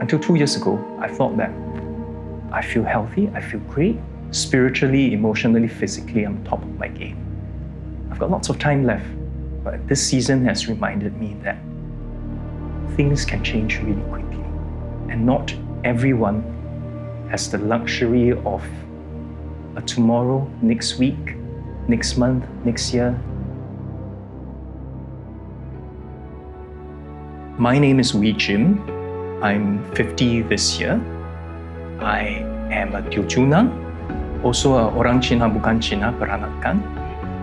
Until 2 years ago, I thought that I feel healthy, I feel great. Spiritually, emotionally, physically, I'm top of my game. I've got lots of time left, but this season has reminded me that things can change really quickly. And not everyone has the luxury of a tomorrow, next week, next month, next year. My name is Wee Jim. I'm 50 this year. I am a Teochew nun, also a Orang Cina Bukan Cina Peranakan.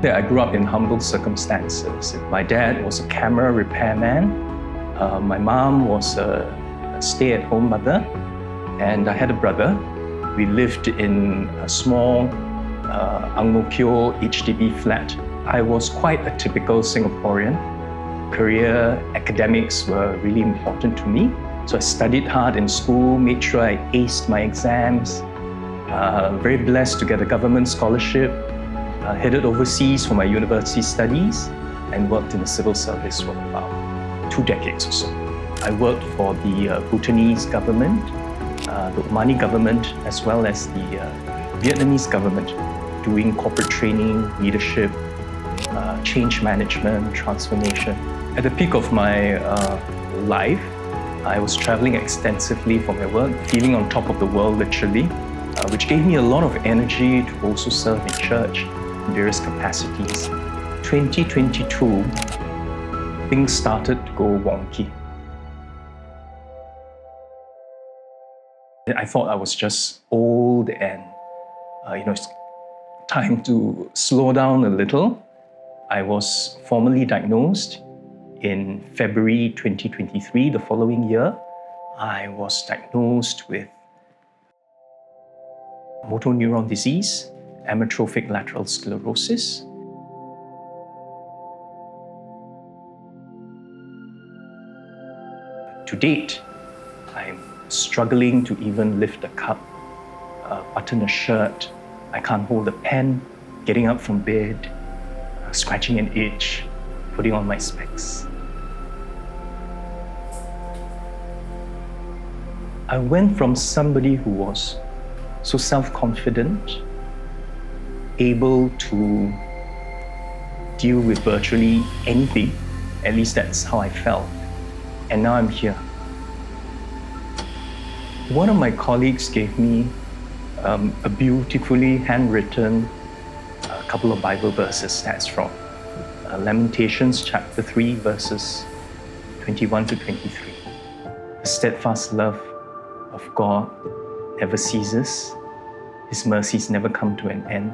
I grew up in humble circumstances. My dad was a camera repairman. My mom was a stay-at-home mother, and I had a brother. We lived in a small Ang Mo Kio HDB flat. I was quite a typical Singaporean. Career, academics were really important to me. So I studied hard in school, made sure I aced my exams. Very blessed to get a government scholarship. Headed overseas for my university studies and worked in the civil service for about 2 decades or so. I worked for the Bhutanese government, the Omani government, as well as the Vietnamese government, doing corporate training, leadership, change management, transformation. At the peak of my life, I was traveling extensively for my work, feeling on top of the world literally, which gave me a lot of energy to also serve in church in various capacities. 2022, things started to go wonky. I thought I was just old and it's time to slow down a little. I was formally diagnosed in February 2023, the following year. I was diagnosed with Motor Neurone Disease, amyotrophic lateral sclerosis. To date, I'm struggling to even lift a cup, button a shirt. I can't hold a pen, getting up from bed, scratching an itch, putting on my specs. I went from somebody who was so self-confident, able to deal with virtually anything, at least that's how I felt, and now I'm here. One of my colleagues gave me a beautifully handwritten couple of Bible verses. That's from Lamentations chapter 3, verses 21 to 23. The steadfast love of God never ceases. His mercies never come to an end.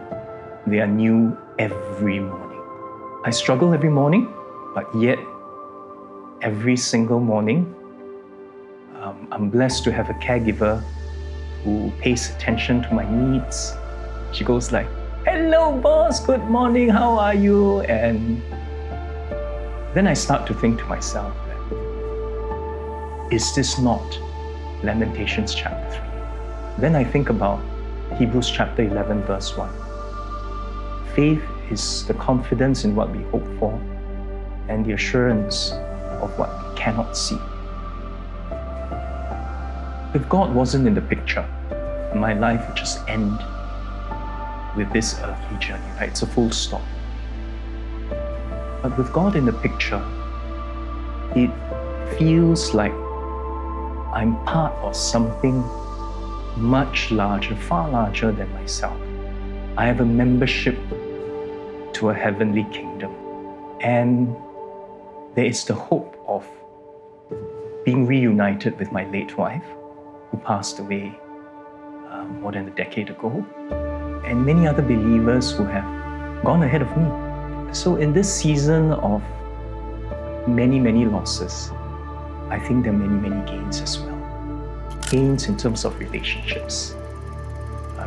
They are new every morning. I struggle every morning, but yet every single morning, I'm blessed to have a caregiver who pays attention to my needs. She goes like, "Hello boss, good morning, how are you?" And then I start to think to myself, is this not Lamentations chapter 3? Then I think about Hebrews chapter 11, verse 1. Faith is the confidence in what we hope for and the assurance of what we cannot see. If God wasn't in the picture, my life would just end with this earthly journey, right? It's a full stop. But with God in the picture, it feels like I'm part of something much larger, far larger than myself. I have a membership to a heavenly kingdom. And there is the hope of being reunited with my late wife, who passed away more than a decade ago, and many other believers who have gone ahead of me. So in this season of many, many losses, I think there are many, many gains as well. Gains in terms of relationships.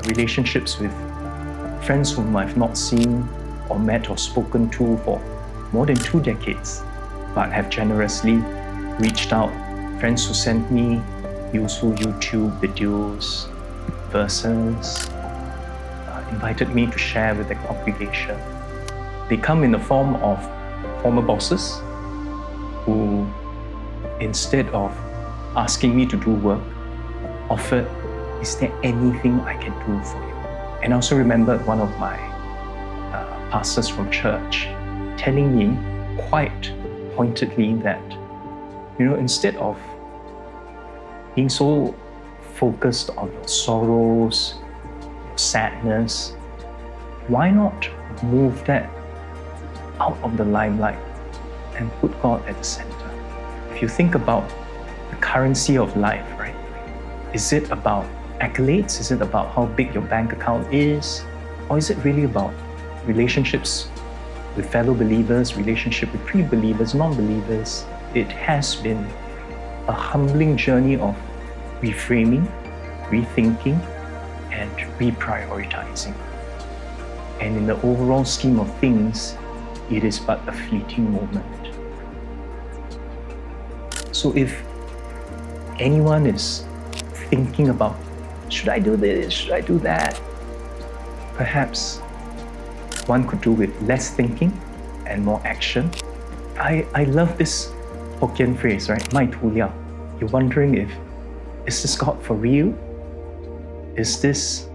Relationships with friends whom I've not seen or met or spoken to for more than 2 decades, but have generously reached out. Friends who sent me useful YouTube videos, verses, invited me to share with the congregation. They come in the form of former bosses who, instead of asking me to do work, offered, is there anything I can do for you? And I also remembered one of my pastors from church telling me quite pointedly that, instead of being so focused on your sorrows, your sadness, why not move that out of the limelight and put God at the center? If you think about the currency of life, right? Is it about accolades? Is it about how big your bank account is? Or is it really about relationships with fellow believers, relationship with pre-believers, non-believers? It has been a humbling journey of reframing, rethinking, and reprioritizing. And in the overall scheme of things, it is but a fleeting moment. So if anyone is thinking about, should I do this, should I do that? Perhaps one could do with less thinking and more action. I love this Hokkien phrase, right? Mai tu liao. You're wondering is this God for real? Is this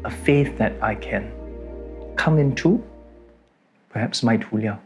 a faith that I can come into? Perhaps mai tu liao.